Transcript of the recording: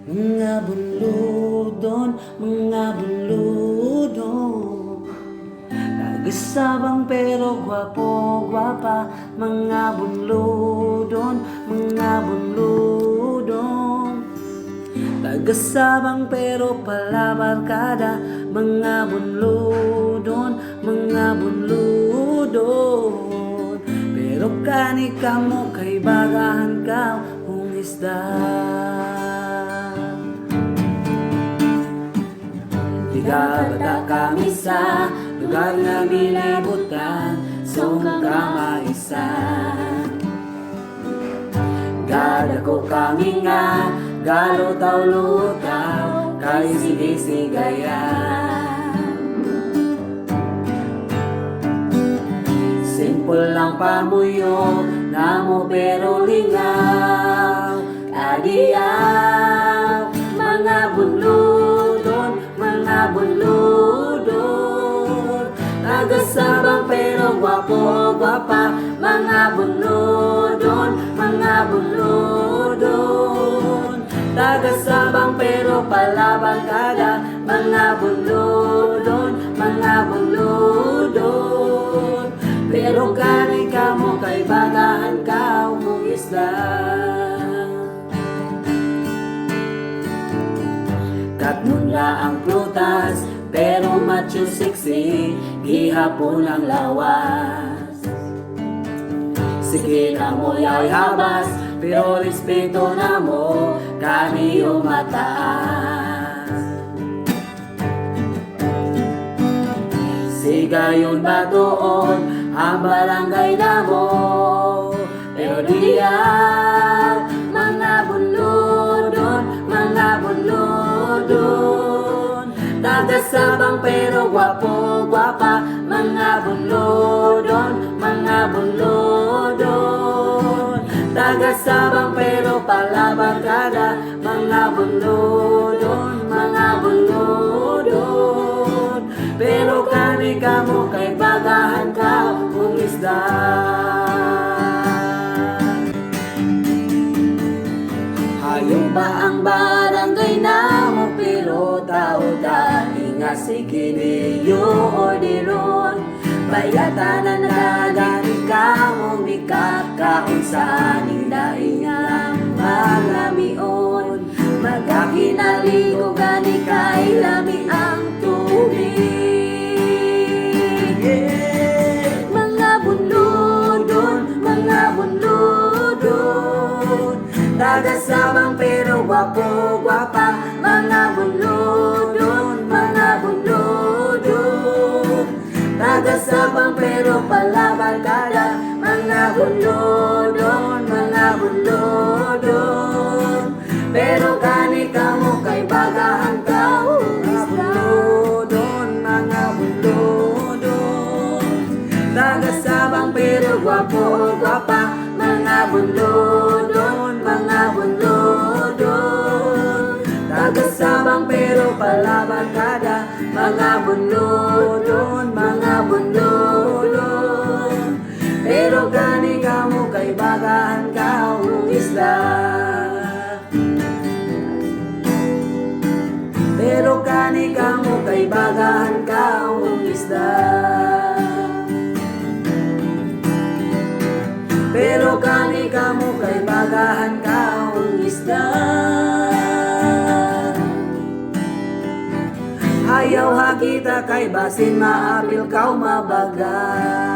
Mga bunludon, mga bunludon, nag-asabang pero gwapo, gwapa. Mga bunludon, mga bunludon, nag-asabang pero pala barkada. Mga bunludon, mga bunludon, pero kani kamo kay bagahan ka kung isda. Ligabata kami sa lugar na bilibutan, sumong kamaisan. Gadako kami nga, galutaw-lutaw, kay sigisigayan. Simple lang pamuyo, namo pero lingaw, adiyaw. Mga bunludon, mga bunludon, nag-asabang pero gwapo, gwapa. Mga bunludon, mga bunludon, nag-asabang pero palabang kada. Mga bunludon, mga bunludon, pero kani kamo kay bagahan ka mong isda. Katmula ang prutas, pero macho siksi, gihapon ang lawas. Sige na mo yaw habas, pero respeto na mo, kami yung mataas. Sigayon ba doon, ang barangay na mo, pero diyaw. Mga bunludon, mga bunludon, nag-asabang pero gwapo, gwapa. Mga bunludon, mga bunludon, nag-asabang pero palaban kada. Mga bunludon, mga bunludon, pero kani kamo kay bagahan ka kung isda. Hayong ba ang barangay namo, pero tao dahil nga si Kiniyo o diron. Bayatan na nagani ka mo, bikak kaon sa dahil nga malamion. Magkakinaligo gani kay lami ang tubig. Mga bunludon, mga bunludon, nag-asabang pero gwapo, gwapa. Mga bunludon, mga bunludon, nag-asabang pero palaban kada. Mga bunludon, mga bunludon, pero kani kamo kay bagahan ka mga bunludon, mga bunludon, nag-asabang pero gwapo, gwapa. Mga bunludon, mga bunludon, nag-asabang pero palaban kada. Mga bunludon, mga bunludon, pero kani kamo kay bagahan ka mong isda. Pero kani kamo kay bagahan ka mong isda. Pero kani kamo kay bagahan ka mong isda. Ayaw ha kita kay basin maapil kaw mabaga.